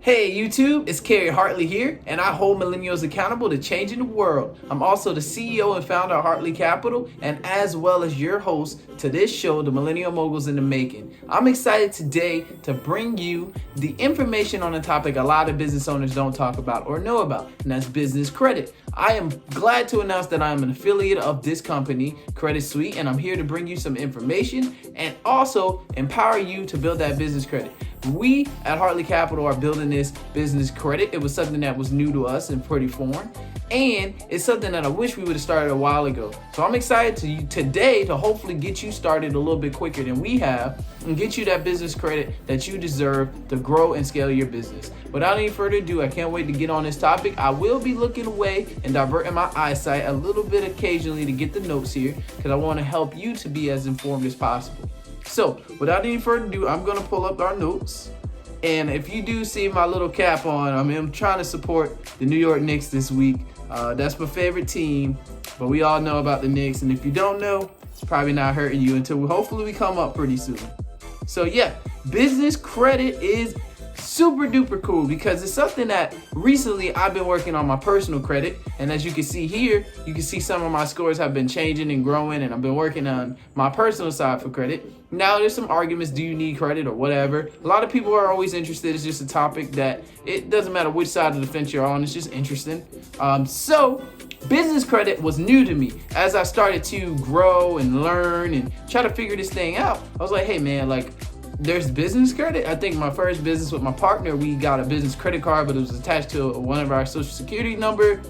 Hey YouTube, it's Kerry Hartley here, and I hold millennials accountable to changing the world. I'm also the CEO and founder of Hartley Capital, and as well as your host to this show, The Millennial Moguls in the Making. I'm excited today to bring you the information on a topic a lot of business owners don't talk about or know about, and that's business credit. I am glad to announce that I am an affiliate of this company, Credit Suite, and I'm here to bring you some information and also empower you to build that business credit. We at Hartley Capital are building this business credit. It was something that was new to us and pretty foreign. And it's something that I wish we would have started a while ago. So I'm excited today to hopefully get you started a little bit quicker than we have and get you that business credit that you deserve to grow and scale your business. Without any further ado, I can't wait to get on this topic. I will be looking away and diverting my eyesight a little bit occasionally to get the notes here because I want to help you to be as informed as possible. So without any further ado, I'm going to pull up our notes. And if you do see my little cap on, I'm trying to support the New York Knicks this week. That's my favorite team, but we all know about the Knicks. And if you don't know, it's probably not hurting you until hopefully we come up pretty soon. So yeah, business credit is super duper cool because it's something that recently I've been working on my personal credit. And as you can see here, you can see some of my scores have been changing and growing, and I've been working on my personal side for credit. Now there's some arguments, do you need credit or whatever? A lot of people are always interested. It's just a topic that it doesn't matter which side of the fence you're on, it's just interesting. So business credit was new to me. As I started to grow and learn and try to figure this thing out, I was like, hey man, there's business credit. I think my first business with my partner, we got a business credit card, but it was attached to one of our social security number.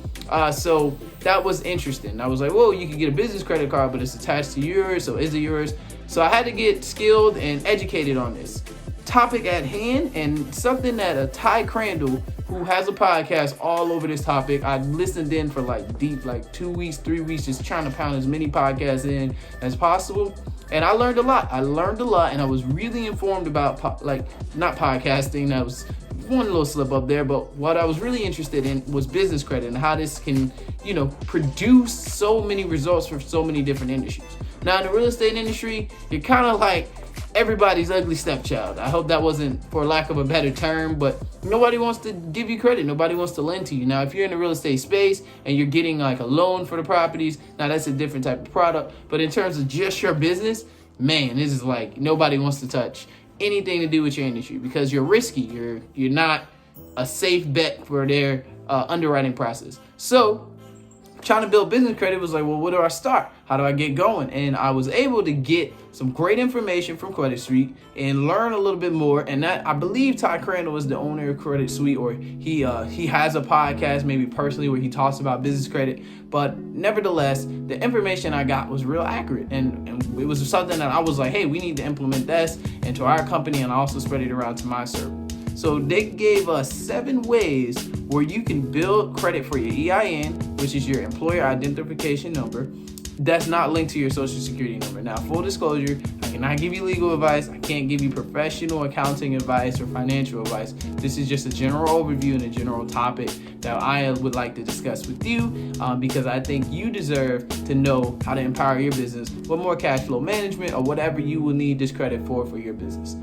So that was interesting. I was like, whoa, you can get a business credit card, but it's attached to yours. So is it yours? So I had to get skilled and educated on this topic at hand, and something that Ty Crandall, who has a podcast all over this topic, I listened in for 2 weeks, 3 weeks, just trying to pound as many podcasts in as possible. And I learned a lot. And I was really informed about not podcasting. That was one little slip up there, but what I was really interested in was business credit and how this can, produce so many results for so many different industries. Now in the real estate industry, you're kind of like everybody's ugly stepchild. I hope that wasn't for lack of a better term, but nobody wants to give you credit. Nobody wants to lend to you. Now, if you're in the real estate space and you're getting a loan for the properties, now that's a different type of product. But in terms of just your business, man, this is nobody wants to touch anything to do with your industry because you're risky. You're not a safe bet for their underwriting process. So trying to build business credit was well, where do I start? How do I get going? And I was able to get some great information from Credit Suite and learn a little bit more. And that, I believe Ty Crandall is the owner of Credit Suite, or he has a podcast maybe personally where he talks about business credit. But nevertheless, the information I got was real accurate. And it was something that I was like, hey, we need to implement this into our company, and I also spread it around to my circle. So they gave us 7 ways where you can build credit for your EIN, which is your employer identification number, that's not linked to your social security number. Now, full disclosure, I cannot give you legal advice. I can't give you professional accounting advice or financial advice. This is just a general overview and a general topic that I would like to discuss with you because I think you deserve to know how to empower your business with more cash flow management or whatever you will need this credit for your business.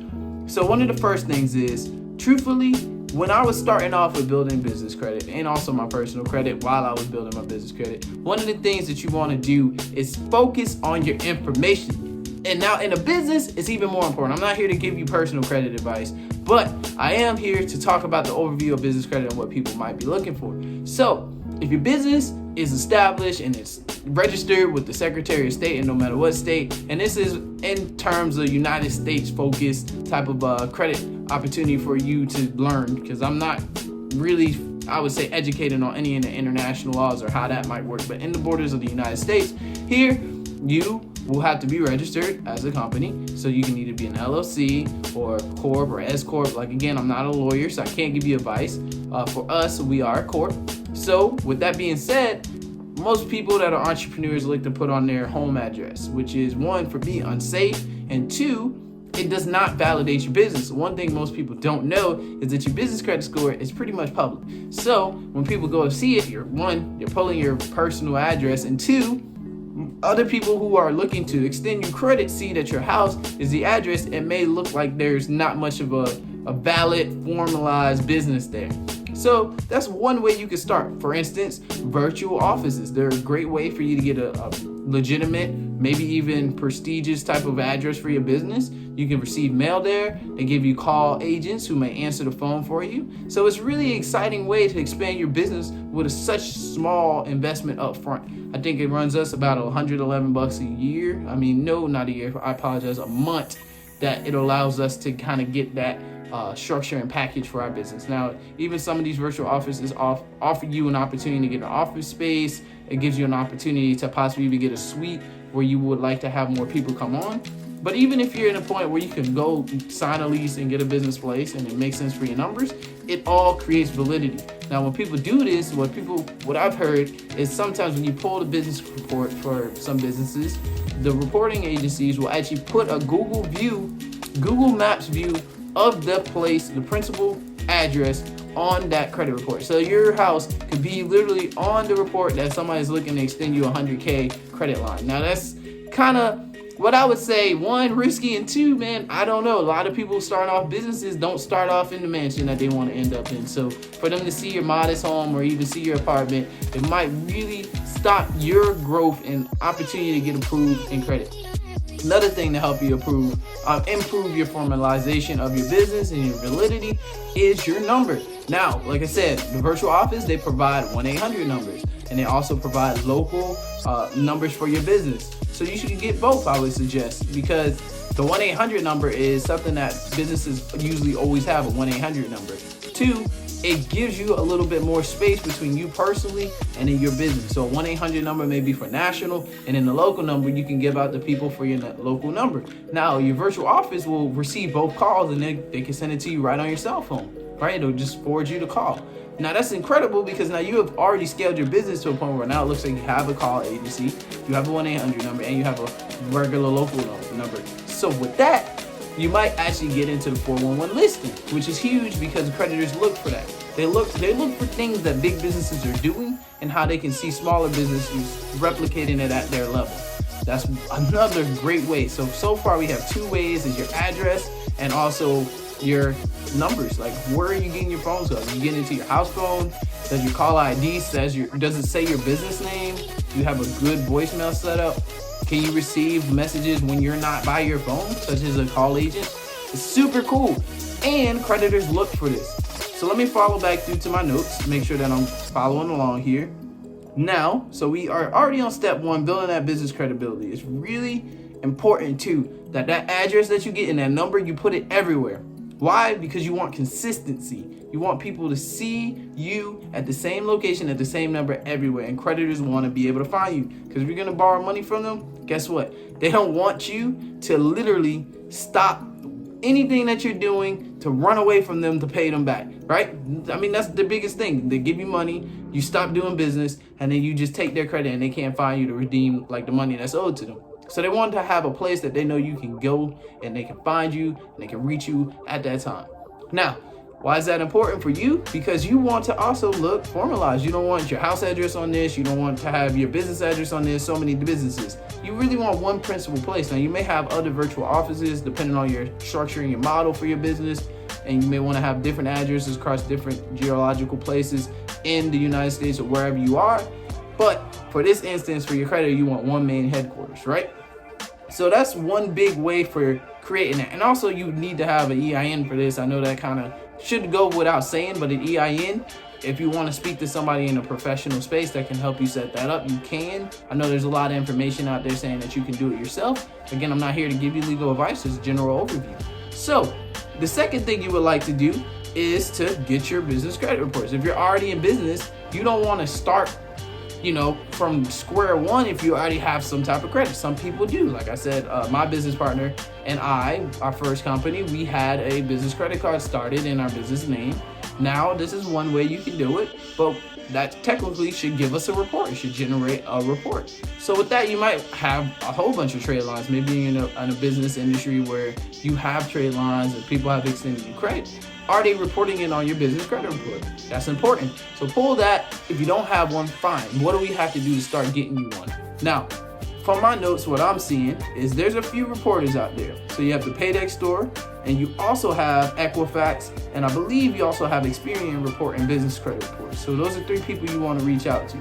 So one of the first things is, truthfully, when I was starting off with building business credit and also my personal credit while I was building my business credit, one of the things that you want to do is focus on your information. And now in a business, it's even more important. I'm not here to give you personal credit advice, but I am here to talk about the overview of business credit and what people might be looking for. So if your business is established and it's registered with the Secretary of State in no matter what state, and this is in terms of United States focused type of credit opportunity for you to learn, because I'm not really, I would say, educated on any of the international laws or how that might work, but in the borders of the United States, here you will have to be registered as a company. So you can either be an LLC or Corp or S Corp. Again, I'm not a lawyer, so I can't give you advice. For us, we are a Corp. So with that being said, most people that are entrepreneurs like to put on their home address, which is 1, for being unsafe, and 2, it does not validate your business. One thing most people don't know is that your business credit score is pretty much public. So when people go to see it, you're pulling your personal address, and 2, other people who are looking to extend you credit see that your house is the address. It may look like there's not much of a a valid, formalized business there. So that's one way you can start. For instance, virtual offices. They're a great way for you to get a legitimate, maybe even prestigious type of address for your business. You can receive mail there. They give you call agents who may answer the phone for you. So it's really an exciting way to expand your business with such small investment up front. I think it runs us about $111 a year. I mean, no, not a year. I apologize, a month. That it allows us to kind of get that structure and package for our business. Now, even some of these virtual offices offer you an opportunity to get an office space. It gives you an opportunity to possibly even get a suite where you would like to have more people come on. But even if you're in a point where you can go sign a lease and get a business place and it makes sense for your numbers, it all creates validity. Now, when people do this, what I've heard is sometimes when you pull the business report for some businesses, the reporting agencies will actually put a Google Maps view of the place, the principal address on that credit report. So your house could be literally on the report that somebody's looking to extend you a $100K credit line. Now that's kind of what I would say, one, risky, and two, man, I don't know. A lot of people starting off businesses don't start off in the mansion that they want to end up in. So for them to see your modest home or even see your apartment, it might really stop your growth and opportunity to get approved in credit. Another thing to help you improve your formalization of your business and your validity is your number. Now, like I said, the virtual office, they provide 1-800 numbers, and they also provide local numbers for your business. So you should get both, I would suggest, because the 1-800 number is something that businesses usually always have, a 1-800 number. Two, it gives you a little bit more space between you personally and in your business. So a 1-800 number may be for national, and in the local number, you can give out to people for your local number. Now, your virtual office will receive both calls, and they can send it to you right on your cell phone, right? It'll just forward you the call. Now, that's incredible because now you have already scaled your business to a point where now it looks like you have a call agency, you have a 1-800 number, and you have a regular local number. So with that, you might actually get into the 411 listing, which is huge because creditors look for that. They look for things that big businesses are doing and how they can see smaller businesses replicating it at their level. That's another great way. So far we have two ways: is your address and also your numbers. Like, where are you getting your phone calls? You get into your house phone? Does your call ID does it say your business name? Do you have a good voicemail setup? Can you receive messages when you're not by your phone, such as a call agent? It's super cool. And creditors look for this. So let me follow back through to my notes, make sure that I'm following along here. Now, so we are already on step one, building that business credibility. It's really important too, that address that you get and that number, you put it everywhere. Why? Because you want consistency. You want people to see you at the same location, at the same number everywhere. And creditors want to be able to find you. Because if you're going to borrow money from them, guess what? They don't want you to literally stop anything that you're doing to run away from them to pay them back, right? I mean, that's the biggest thing. They give you money, you stop doing business, and then you just take their credit and they can't find you to redeem like the money that's owed to them. So they want to have a place that they know you can go and they can find you and they can reach you at that time. Now, why is that important for you? Because you want to also look formalized. You don't want your house address on this. You don't want to have your business address on this, so many businesses. You really want one principal place. Now, you may have other virtual offices depending on your structure and your model for your business. And you may want to have different addresses across different geological places in the United States or wherever you are. But for this instance, for your credit, you want one main headquarters, right? So that's one big way for creating that. And also you need to have an EIN for this. I know that kind of should go without saying, but an EIN, if you want to speak to somebody in a professional space that can help you set that up, you can. I know there's a lot of information out there saying that you can do it yourself. Again, I'm not here to give you legal advice, it's a general overview. So the second thing you would like to do is to get your business credit reports. If you're already in business, you don't want to start from square one if you already have some type of credit. Some people do. Like I said, my business partner and our first company, we had a business credit card started in our business name. Now, this is one way you can do it, but that technically should give us a report. It should generate a report. So with that, you might have a whole bunch of trade lines. Maybe in a business industry where you have trade lines and people have extended you credit. Are they reporting it on your business credit report? That's important. So pull that. If you don't have one, fine. What do we have to do to start getting you one? Now, from my notes, what I'm seeing is there's a few reporters out there. So you have the Paydex store, and you also have Equifax, and I believe you also have Experian report and business credit reports. So those are 3 people you want to reach out to.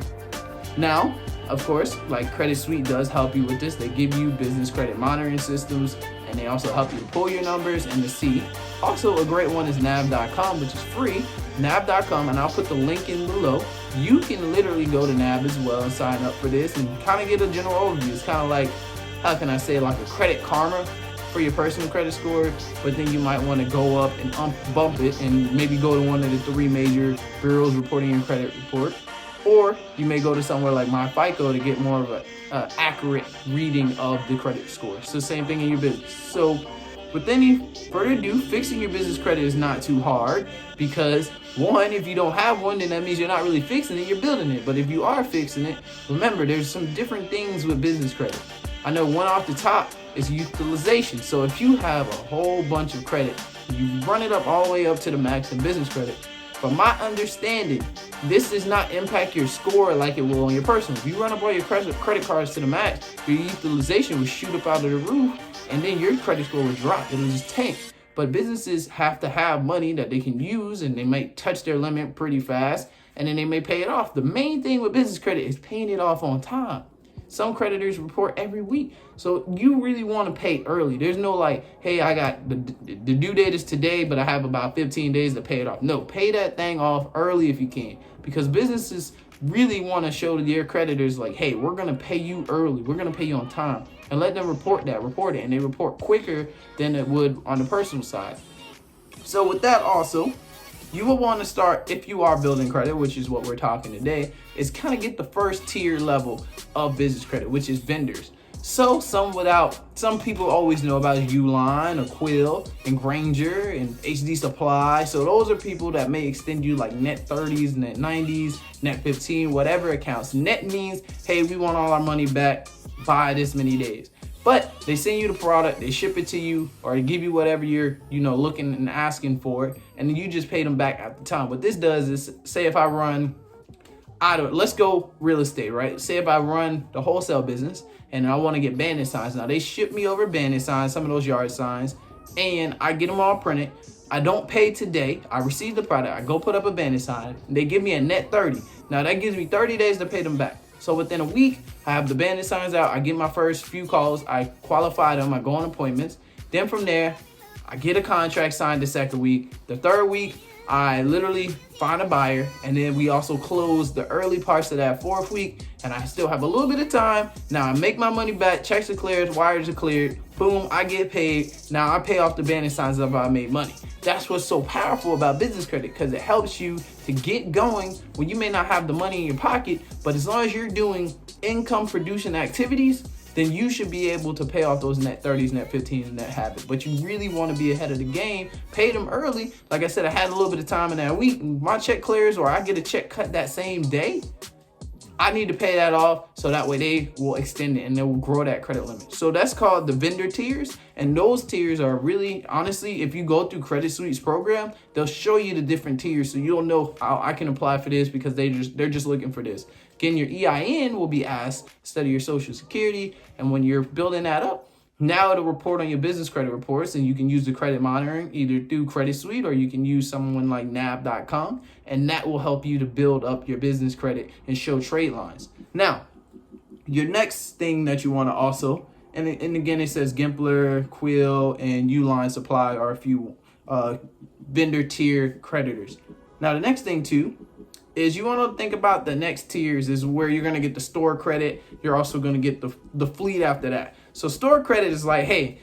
Now, of course, like Credit Suite does help you with this. They give you business credit monitoring systems, and they also help you to pull your numbers and to see. Also, a great one is nav.com, which is free. nav.com, and I'll put the link in below. You can literally go to nav as well and sign up for this and kind of get a general overview. It's kind of like, how can I say, like a Credit Karma for your personal credit score, but then you might want to go up and bump it and maybe go to one of the 3 major bureaus reporting your credit report. Or you may go to somewhere like MyFICO to get more of an accurate reading of the credit score. So same thing in your business. So with any further ado, fixing your business credit is not too hard, because one, if you don't have one, then that means you're not really fixing it, you're building it. But if you are fixing it, remember there's some different things with business credit. I know one off the top is utilization. So if you have a whole bunch of credit, you run it up all the way up to the max in business credit. From my understanding, this does not impact your score like it will on your personal. If you run up all your credit cards to the max, your utilization will shoot up out of the roof, and then your credit score will drop. It'll just tank. But businesses have to have money that they can use, and they might touch their limit pretty fast, and then they may pay it off. The main thing with business credit is paying it off on time. Some creditors report every week. So you really want to pay early. There's no like, hey, I got the due date is today, but I have about 15 days to pay it off. No, pay that thing off early if you can, because businesses really want to show to their creditors like, hey, we're going to pay you early. We're going to pay you on time, and let them report it. And they report quicker than it would on the personal side. So with that also, you will want to start, if you are building credit, which is what we're talking today, is kind of get the first tier level of business credit, which is vendors. So some people always know about Uline or Quill and Granger and HD Supply. So those are people that may extend you like net 30s, net 90s, net 15, whatever accounts. Net means, hey, we want all our money back by this many days. But they send you the product, they ship it to you, or they give you whatever you're, looking and asking for, and then you just pay them back at the time. What this does is, say if I run, let's go real estate, right? Say if I run the wholesale business and I want to get bandit signs. Now they ship me over bandit signs, some of those yard signs, and I get them all printed. I don't pay today. I receive the product. I go put up a bandit sign. They give me a net 30. Now that gives me 30 days to pay them back. So within a week, I have the bandit signs out. I get my first few calls. I qualify them. I go on appointments. Then from there, I get a contract signed the second week. The third week, I literally find a buyer. And then we also close the early parts of that fourth week. And I still have a little bit of time. Now I make my money back. Checks are cleared. Wires are cleared. Boom, I get paid. Now I pay off the bandit signs if I made money. That's what's so powerful about business credit, because it helps you to get going when you may not have the money in your pocket, but as long as you're doing income producing activities, then you should be able to pay off those net 30s, net 15s, net habits. But you really want to be ahead of the game. Pay them early. Like I said, I had a little bit of time in that week. My check clears, or I get a check cut that same day, I need to pay that off, so that way they will extend it and they will grow that credit limit. So that's called the vendor tiers. And those tiers are really, honestly, if you go through Credit Suite's program, they'll show you the different tiers, so you'll know how I can apply for this, because they're just looking for this. Again, your EIN will be asked instead of your Social Security. And when you're building that up, now it'll report on your business credit reports, and you can use the credit monitoring either through Credit Suite, or you can use someone like nav.com, and that will help you to build up your business credit and show trade lines. Now, your next thing that you want to also, and again, it says Gimpler, Quill, and Uline Supply are a few vendor tier creditors. Now, the next thing too is you want to think about the next tiers is where you're going to get the store credit. You're also going to get the fleet after that. So store credit is like, hey,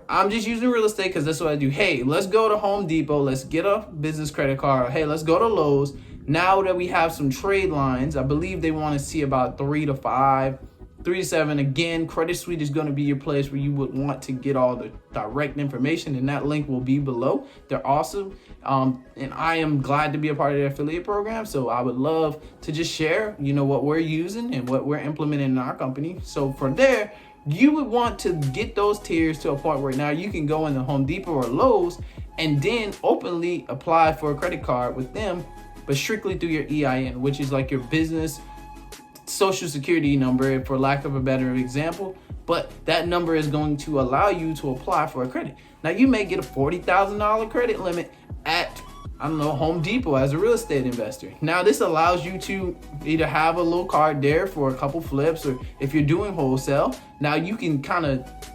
I'm just using real estate because that's what I do. Hey, let's go to Home Depot. Let's get a business credit card. Hey, let's go to Lowe's. Now that we have some trade lines, I believe they want to see about 3 to 5, 3 to 7. Again, Credit Suite is going to be your place where you would want to get all the direct information, and that link will be below. They're awesome. And I am glad to be a part of their affiliate program. So I would love to just share, what we're using and what we're implementing in our company. So from there, you would want to get those tiers to a point where now you can go into Home Depot or Lowe's and then openly apply for a credit card with them, but strictly through your EIN, which is like your business Social Security number, for lack of a better example. but that number is going to allow you to apply for a credit. Now, you may get a $40,000 credit limit at, I don't know, Home Depot as a real estate investor. Now, this allows you to either have a little card there for a couple flips, or if you're doing wholesale, now you can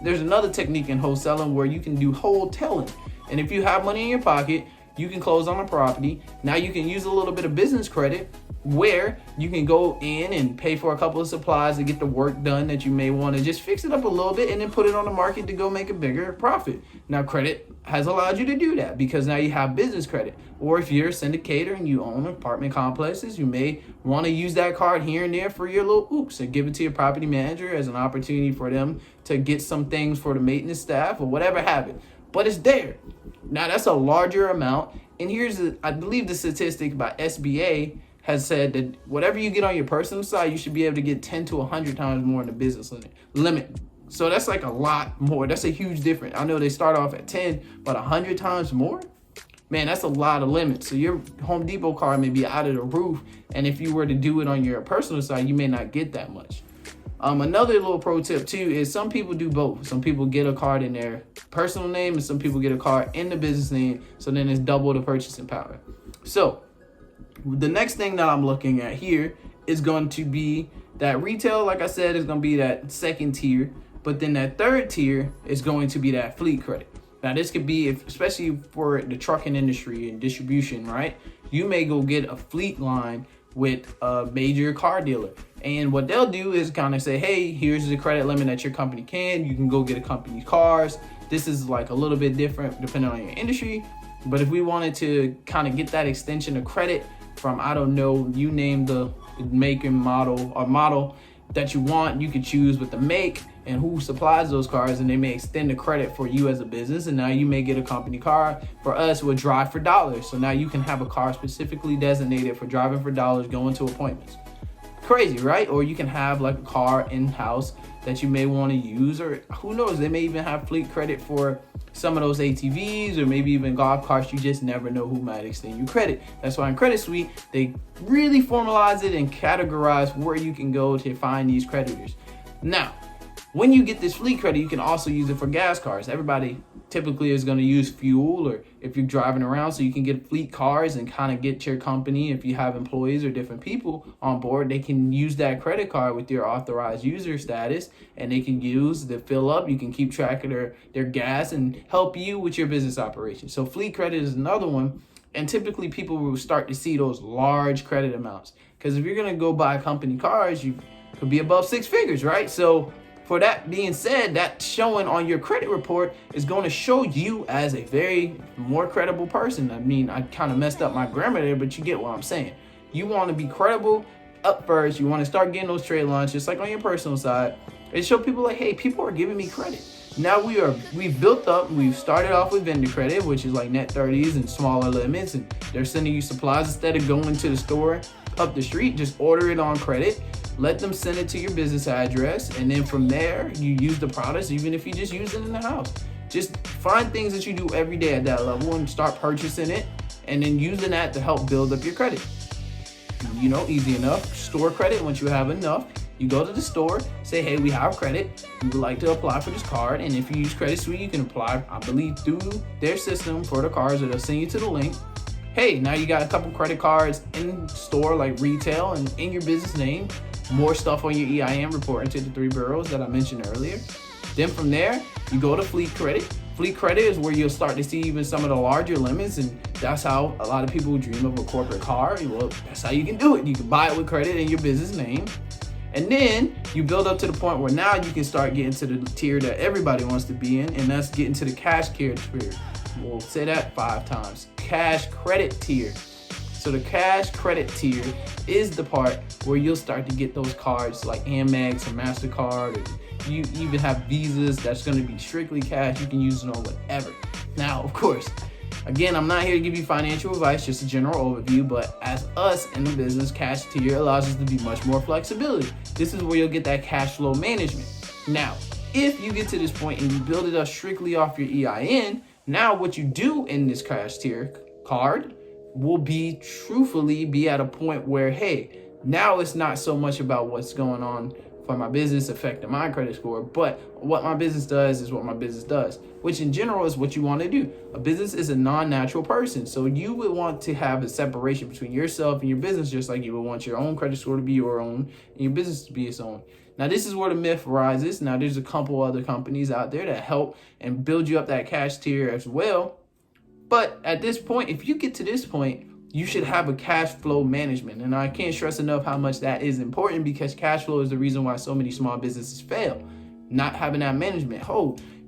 there's another technique in wholesaling where you can do wholesaling. And if you have money in your pocket, you can close on a property. Now you can use a little bit of business credit where you can go in and pay for a couple of supplies to get the work done that you may want to just fix it up a little bit and then put it on the market to go make a bigger profit. Now, credit has allowed you to do that because now you have business credit. Or if you're a syndicator and you own apartment complexes, you may want to use that card here and there for your little oops and give it to your property manager as an opportunity for them to get some things for the maintenance staff or whatever have it. But it's there. Now, that's a larger amount. And I believe the statistic by SBA has said that whatever you get on your personal side, you should be able to get 10 to 100 times more in the business limit. So that's like a lot more. That's a huge difference. I know they start off at 10, but 100 times more? Man, that's a lot of limits. So your Home Depot card may be out of the roof. And if you were to do it on your personal side, you may not get that much. Another little pro tip too is some people do both. Some people get a card in their personal name and some people get a card in the business name. So then it's double the purchasing power. So the next thing that I'm looking at here is going to be that retail. Like I said, is going to be that second tier. But then that third tier is going to be that fleet credit. Now this could be, especially for the trucking industry and distribution, right? You may go get a fleet line with a major car dealer. And what they'll do is kind of say, hey, here's the credit limit that your company you can go get a company's cars. This is like a little bit different depending on your industry. But if we wanted to kind of get that extension of credit from, I don't know, you name the make and model that you want, you could choose with the make and who supplies those cars, and they may extend the credit for you as a business. And now you may get a company car. For us, we'll drive for dollars. So now you can have a car specifically designated for driving for dollars, going to appointments. Crazy, right? Or you can have like a car in-house that you may want to use, or who knows, they may even have fleet credit for some of those ATVs or maybe even golf carts. You just never know who might extend you credit. That's why in Credit Suite, they really formalize it and categorize where you can go to find these creditors. Now, when you get this fleet credit, you can also use it for gas cars. Everybody typically is going to use fuel, or if you're driving around, so you can get fleet cars and kind of get your company, if you have employees or different people on board, they can use that credit card with your authorized user status, and they can use the fill up. You can keep track of their gas and help you with your business operation. So fleet credit is another one. And typically people will start to see those large credit amounts, because if you're going to go buy company cars, you could be above six figures, right? So for that being said, that showing on your credit report is going to show you as a very more credible person. I mean, I kind of messed up my grammar there, but you get what I'm saying. You want to be credible up first. You want to start getting those trade lines, just like on your personal side, and show people like, hey, people are giving me credit. Now we've built up, we've started off with vendor credit, which is like net 30s and smaller limits, and they're sending you supplies instead of going to the store up the street. Just order it on credit. Let them send it to your business address, and then from there, you use the products, even if you just use it in the house. Just find things that you do every day at that level and start purchasing it, and then using that to help build up your credit. You know, easy enough. Store credit. Once you have enough, you go to the store, say, hey, we have credit. We would like to apply for this card. And if you use Credit Suite, you can apply, I believe, through their system for the cards, or they'll send you to the link. Hey, now you got a couple credit cards in store, like retail and in your business name. More stuff on your EIN reporting to the 3 bureaus that I mentioned earlier. Then from there, you go to fleet credit. Fleet credit is where you'll start to see even some of the larger limits, and that's how a lot of people dream of a corporate car. Well, that's how you can do it. You can buy it with credit in your business name. And then you build up to the point where now you can start getting to the tier that everybody wants to be in, and that's getting to the cash tier. We'll say that 5 times. Cash credit tier. So the cash credit tier is the part where you'll start to get those cards like Amex or MasterCard, or you even have Visas that's going to be strictly cash. You can use it on whatever. Now, of course, again, I'm not here to give you financial advice, just a general overview, but as us in the business, cash tier allows us to be much more flexibility. This is where you'll get that cash flow management. Now, if you get to this point and you build it up strictly off your EIN, now what you do in this cash tier card will truthfully be at a point where, hey, now it's not so much about what's going on for my business affecting my credit score. But what my business does is what my business does, which in general is what you want to do. A business is a non-natural person. So you would want to have a separation between yourself and your business, just like you would want your own credit score to be your own and your business to be its own. Now, this is where the myth rises. Now, there's a couple other companies out there that help and build you up that cash tier as well. But at this point, if you get to this point, you should have a cash flow management. And I can't stress enough how much that is important, because cash flow is the reason why so many small businesses fail. Not having that management.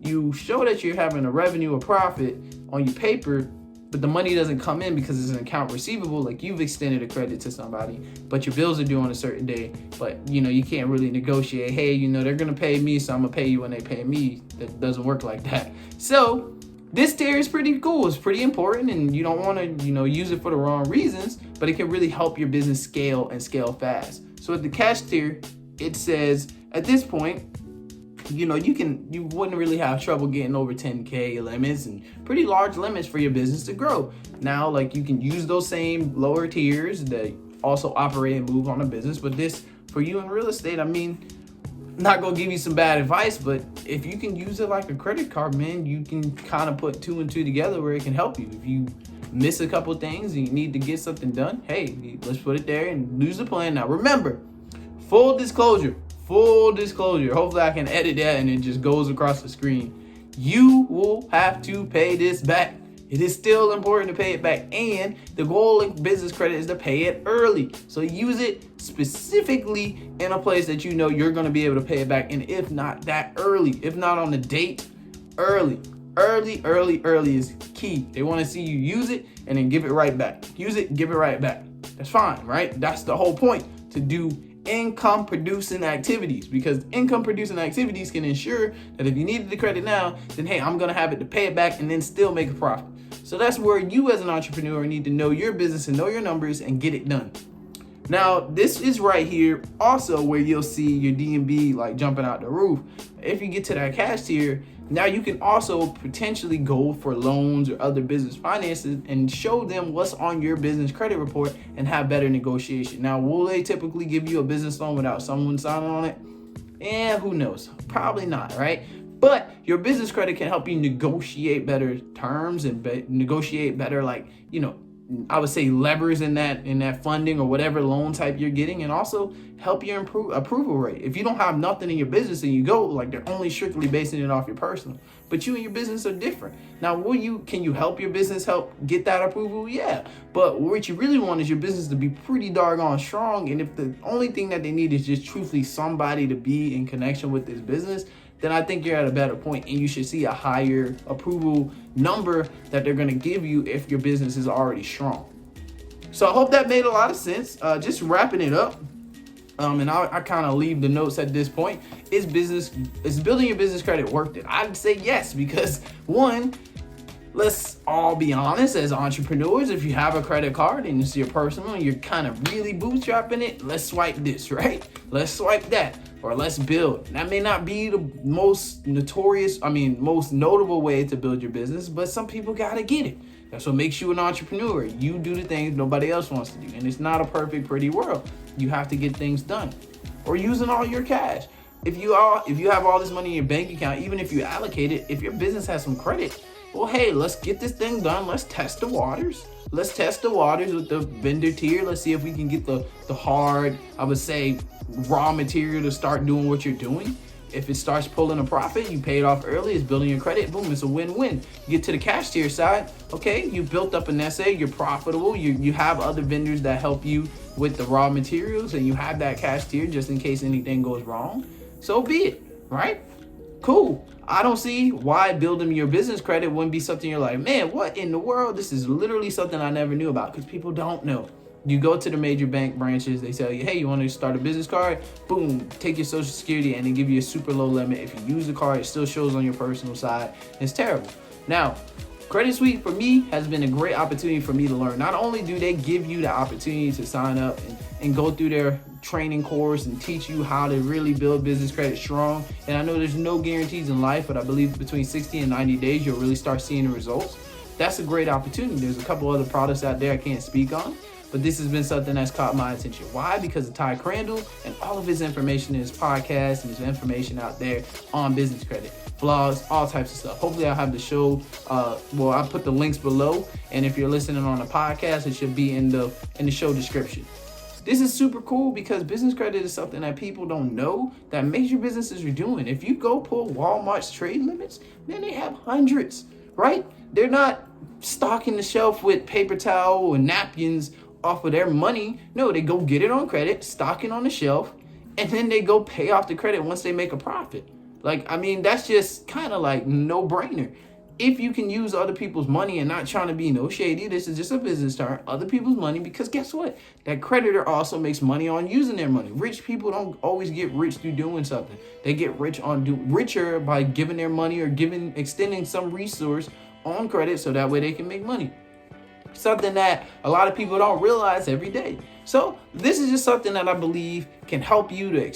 You show that you're having a revenue or profit on your paper, but the money doesn't come in because it's an account receivable. Like, you've extended a credit to somebody, but your bills are due on a certain day. But, you can't really negotiate. Hey, they're going to pay me, so I'm going to pay you when they pay me. That doesn't work like that. So this tier is pretty cool. It's pretty important, and you don't want to, use it for the wrong reasons, but it can really help your business scale and scale fast. So at the cash tier, it says at this point, you wouldn't really have trouble getting over 10K limits and pretty large limits for your business to grow. Now, like, you can use those same lower tiers that also operate and move on a business, but this for you in real estate, not gonna give you some bad advice, but if you can use it like a credit card, man, you can kind of put 2 and 2 together where it can help you. If you miss a couple things and you need to get something done, hey, let's put it there and lose the plan. Now, remember, full disclosure. Hopefully I can edit that and it just goes across the screen. You will have to pay this back. It is still important to pay it back, and the goal in business credit is to pay it early. So use it specifically in a place that you're going to be able to pay it back, and if not that early, if not on the date, early is key. They want to see you use it and then give it right back. Use it, give it right back. That's fine, right? That's the whole point, to do income producing activities, because income producing activities can ensure that if you needed the credit now, then hey, I'm going to have it to pay it back and then still make a profit. So that's where you as an entrepreneur need to know your business and know your numbers and get it done. Now, this is right here also where you'll see your D&B like jumping out the roof. If you get to that cash tier, now you can also potentially go for loans or other business finances and show them what's on your business credit report and have better negotiation. Now, will they typically give you a business loan without someone signing on it? Who knows? Probably not, right? But your business credit can help you negotiate better terms and negotiate better, I would say, levers in that funding or whatever loan type you're getting, and also help you improve approval rate. If you don't have nothing in your business and you go, they're only strictly basing it off your personal, but you and your business are different. Now, can you help your business help get that approval? Yeah, but what you really want is your business to be pretty doggone strong, and if the only thing that they need is just truthfully somebody to be in connection with this business, then I think you're at a better point, and you should see a higher approval number that they're going to give you if your business is already strong. So I hope that made a lot of sense. Just wrapping it up, and I kind of leave the notes at this point. Is building your business credit worth it? I'd say yes, because one, let's all be honest, as entrepreneurs, if you have a credit card and it's your personal and you're kind of really bootstrapping it, let's swipe this, right? Let's swipe that, or let's build. That may not be the most most notable way to build your business, but some people gotta get it. That's what makes you an entrepreneur. You do the things nobody else wants to do, and it's not a perfect, pretty world. You have to get things done, or using all your cash. If you have all this money in your bank account, even if you allocate it, if your business has some credit, well, hey, let's get this thing done. Let's test the waters. Let's test the waters with the vendor tier. Let's see if we can get the hard, I would say, raw material to start doing what you're doing. If it starts pulling a profit, you pay it off early, it's building your credit, boom, it's a win-win. You get to the cash tier side, okay, you built up an SA, you're profitable, you have other vendors that help you with the raw materials, and you have that cash tier just in case anything goes wrong. So be it, right? Cool. I don't see why building your business credit wouldn't be something you're like, man, what in the world? This is literally something I never knew about, because people don't know. You go to the major bank branches, they tell you, hey, you want to start a business card? Boom, take your social security, and they give you a super low limit. If you use the card, it still shows on your personal side. It's terrible. Now, Credit Suite for me has been a great opportunity for me to learn. Not only do they give you the opportunity to sign up and go through their training course and teach you how to really build business credit strong. And I know there's no guarantees in life, but I believe between 60 and 90 days, you'll really start seeing the results. That's a great opportunity. There's a couple other products out there I can't speak on, but this has been something that's caught my attention. Why? Because of Ty Crandall and all of his information in his podcast and his information out there on business credit, blogs, all types of stuff. Hopefully I'll have the show, I'll put the links below, and if you're listening on a podcast, it should be in the show description. This is super cool because business credit is something that people don't know that major businesses are doing. If you go pull Walmart's trade limits, man, they have hundreds, right? They're not stocking the shelf with paper towel and napkins off of their money. No, they go get it on credit, stock it on the shelf, and then they go pay off the credit once they make a profit. That's just kind of like no-brainer. If you can use other people's money and not trying to be no shady, this is just a business term, other people's money, because guess what? That creditor also makes money on using their money. Rich people don't always get rich through doing something. They get richer by giving their money or extending some resource on credit so that way they can make money. Something that a lot of people don't realize every day. So this is just something that I believe can help you to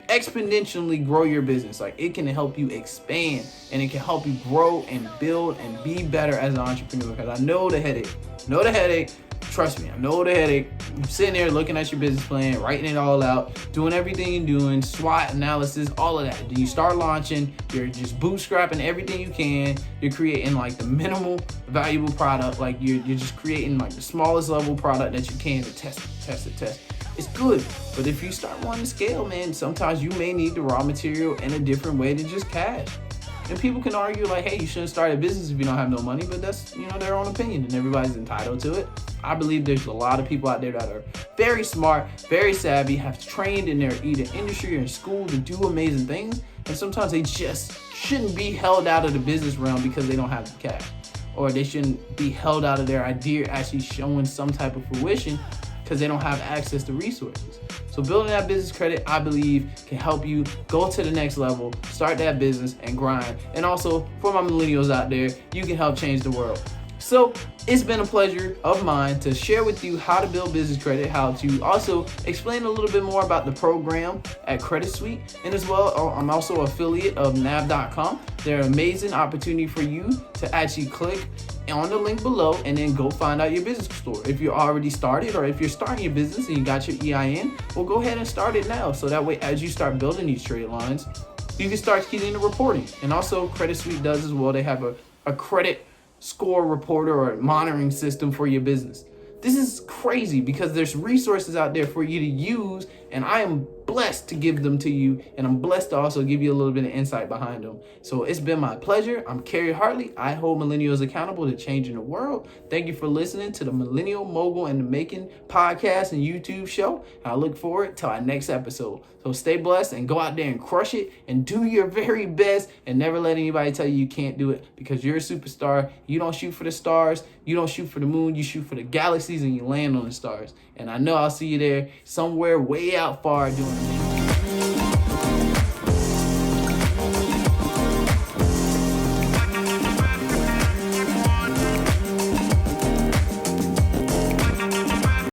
exponentially grow your business. Like, it can help you expand, and it can help you grow and build and be better as an entrepreneur. Because I know the headache. Trust me, I know the headache. You're sitting there looking at your business plan, writing it all out, doing everything you're doing, SWOT analysis, all of that. Then you start launching, you're just bootstrapping everything you can. You're creating like the minimal valuable product. Like you're just creating like the smallest level product that you can to test it. It's good, but if you start wanting to scale, man, sometimes you may need the raw material in a different way than just cash. And people can argue like, hey, you shouldn't start a business if you don't have no money, but that's, their own opinion, and everybody's entitled to it. I believe there's a lot of people out there that are very smart, very savvy, have trained in their either industry or in school to do amazing things, and sometimes they just shouldn't be held out of the business realm because they don't have the cash, or they shouldn't be held out of their idea actually showing some type of fruition because they don't have access to resources. So building that business credit, I believe, can help you go to the next level, start that business and grind. And also, for my millennials out there, you can help change the world. So it's been a pleasure of mine to share with you how to build business credit, how to also explain a little bit more about the program at Credit Suite. And as well, I'm also an affiliate of nav.com. They're an amazing opportunity for you to actually click on the link below and then go find out your business store. If you're already started, or if you're starting your business and you got your EIN, well, go ahead and start it now. So that way, as you start building these trade lines, you can start getting the reporting. And also Credit Suite does as well. They have a credit score reporter or monitoring system for your business. This is crazy because there's resources out there for you to use, and I am blessed to give them to you, and I'm blessed to also give you a little bit of insight behind them. So it's been my pleasure. I'm Kerry Hartley. I hold millennials accountable to changing the world. Thank you for listening to the Millennial Mogul in the Making podcast and YouTube show. I look forward to our next episode. So stay blessed and go out there and crush it and do your very best, and never let anybody tell you can't do it, because you're a superstar. You don't shoot for the stars. You don't shoot for the moon. You shoot for the galaxies and you land on the stars. And I know I'll see you there somewhere way out far doing it.